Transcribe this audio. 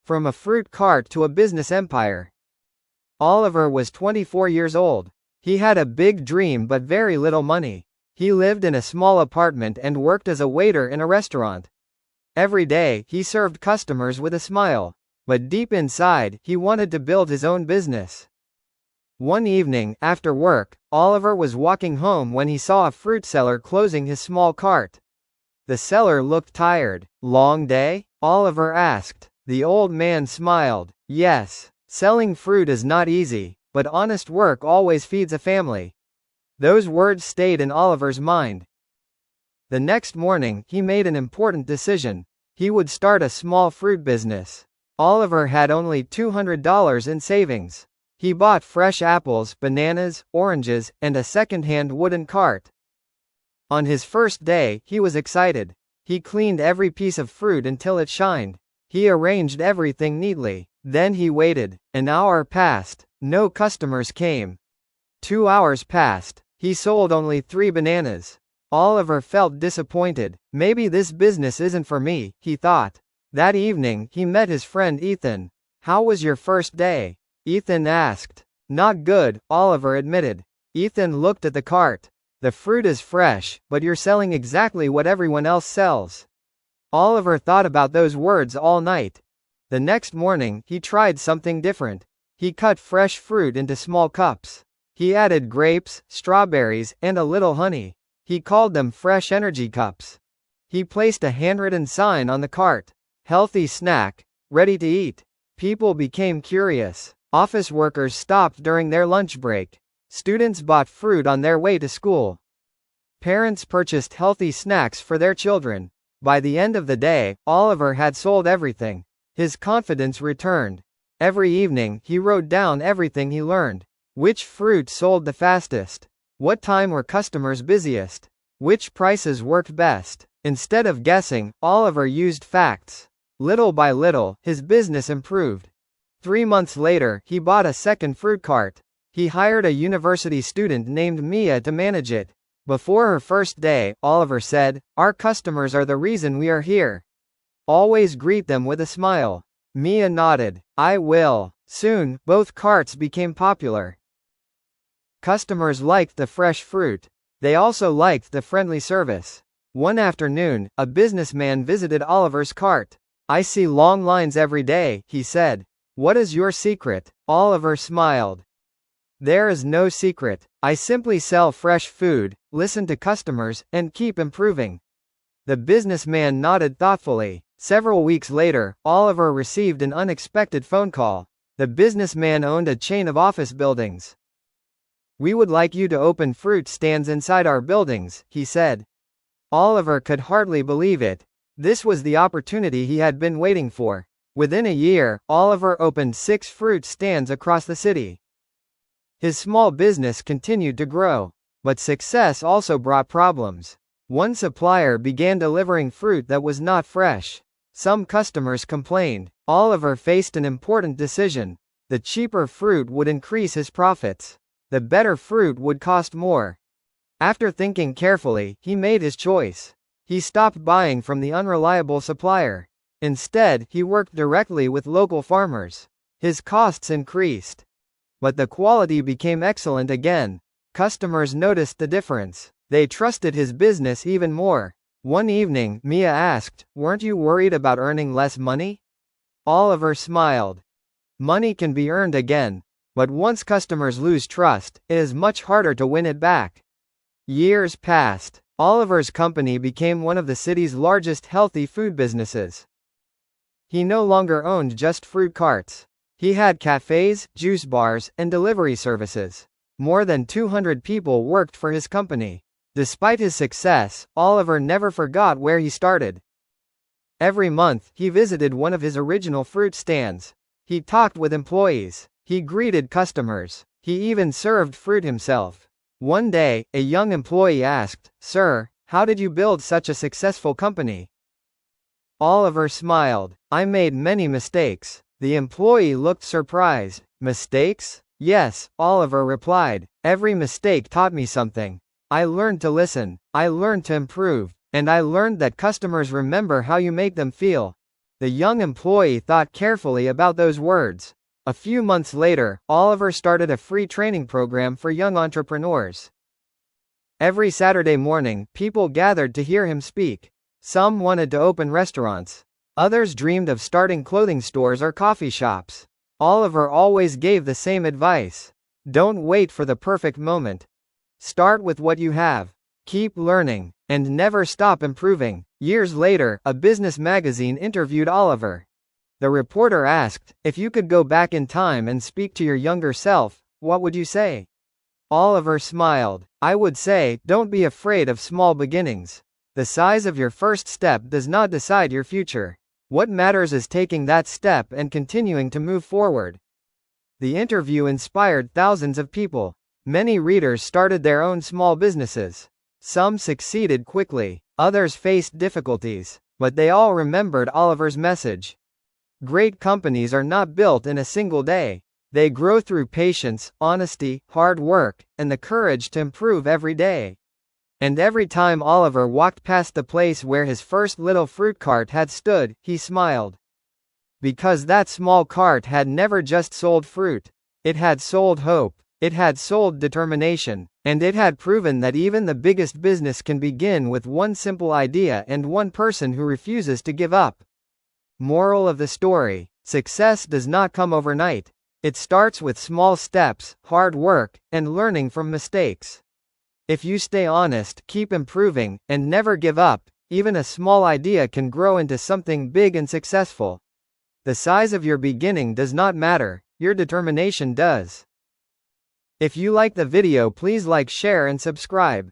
from a fruit cart to a business empire. Oliver was 24 years old. He had a big dream but very little money. He lived in a small apartment and worked as a waiter in a restaurant. Every day, he served customers with a smile. But deep inside, he wanted to build his own business. One evening, after work, Oliver was walking home when he saw a fruit seller closing his small cart. The seller looked tired. "Long day?" Oliver asked. The old man smiled. "Yes. Selling fruit is not easy, but honest work always feeds a family." Those words stayed in Oliver's mind. The next morning, he made an important decision. He would start a small fruit business. Oliver had only $200 in savings. He bought fresh apples, bananas, oranges, and a second-hand wooden cart. On his first day, he was excited. He cleaned every piece of fruit until it shined. He arranged everything neatly. Then he waited. An hour passed. No customers came. 2 hours passed. He sold only 3 bananas. Oliver felt disappointed. Maybe this business isn't for me, he thought. That evening, he met his friend Ethan. "How was your first day?" Ethan asked. "Not good," Oliver admitted. Ethan looked at the cart. "The fruit is fresh, but you're selling exactly what everyone else sells." Oliver thought about those words all night. The next morning, he tried something different. He cut fresh fruit into small cups. He added grapes, strawberries, and a little honey. He called them fresh energy cups. He placed a handwritten sign on the cart. "Healthy snack, ready to eat." People became curious. Office workers stopped during their lunch break. Students bought fruit on their way to school. Parents purchased healthy snacks for their children. By the end of the day, Oliver had sold everything. His confidence returned. Every evening, he wrote down everything he learned. Which fruit sold the fastest? What time were customers busiest? Which prices worked best? Instead of guessing, Oliver used facts. Little by little, his business improved. 3 months later, he bought a second fruit cart. He hired a university student named Mia to manage it. Before her first day, Oliver said, "Our customers are the reason we are here. Always greet them with a smile." Mia nodded. "I will." Soon, both carts became popular. Customers liked the fresh fruit. They also liked the friendly service. One afternoon, a businessman visited Oliver's cart. "I see long lines every day," he said. "What is your secret?" Oliver smiled. "There is no secret. I simply sell fresh food, listen to customers, and keep improving." The businessman nodded thoughtfully. Several weeks later, Oliver received an unexpected phone call. The businessman owned a chain of office buildings. "We would like you to open fruit stands inside our buildings," he said. Oliver could hardly believe it. This was the opportunity he had been waiting for. Within a year, Oliver opened 6 fruit stands across the city. His small business continued to grow. But success also brought problems. One supplier began delivering fruit that was not fresh. Some customers complained. Oliver faced an important decision. The cheaper fruit would increase his profits. The better fruit would cost more. After thinking carefully, he made his choice. He stopped buying from the unreliable supplier. Instead, he worked directly with local farmers. His costs increased. But the quality became excellent again. Customers noticed the difference. They trusted his business even more. One evening, Mia asked, "Weren't you worried about earning less money?" Oliver smiled. Money can be earned again. But once customers lose trust, it is much harder to win it back. Years passed. Oliver's company became one of the city's largest healthy food businesses. He no longer owned just fruit carts. He had cafes, juice bars, and delivery services. More than 200 people worked for his company. Despite his success, Oliver never forgot where he started. Every month, he visited one of his original fruit stands. He talked with employees. He greeted customers. He even served fruit himself. One day, a young employee asked, "Sir, how did you build such a successful company?" Oliver smiled. "I made many mistakes." The employee looked surprised. "Mistakes?" "Yes," Oliver replied. "Every mistake taught me something. I learned to listen. I learned to improve. And I learned that customers remember how you make them feel." The young employee thought carefully about those words. A few months later, Oliver started a free training program for young entrepreneurs. Every Saturday morning, people gathered to hear him speak. Some wanted to open restaurants. Others dreamed of starting clothing stores or coffee shops. Oliver always gave the same advice. Don't wait for the perfect moment. Start with what you have. Keep learning, and never stop improving. Years later, a business magazine interviewed Oliver. The reporter asked, if you could go back in time and speak to your younger self, what would you say? Oliver smiled. I would say, don't be afraid of small beginnings. The size of your first step does not decide your future. What matters is taking that step and continuing to move forward. The interview inspired thousands of people. Many readers started their own small businesses. Some succeeded quickly, others faced difficulties, but they all remembered Oliver's message. Great companies are not built in a single day. They grow through patience, honesty, hard work, and the courage to improve every day. And every time Oliver walked past the place where his first little fruit cart had stood, he smiled. Because that small cart had never just sold fruit. It had sold hope. It had sold determination, and it had proven that even the biggest business can begin with one simple idea and one person who refuses to give up. Moral of the story: success does not come overnight. It starts with small steps, hard work, and learning from mistakes. If you stay honest, keep improving, and never give up, even a small idea can grow into something big and successful. The size of your beginning does not matter, your determination does. If you like the video, please like, share and subscribe.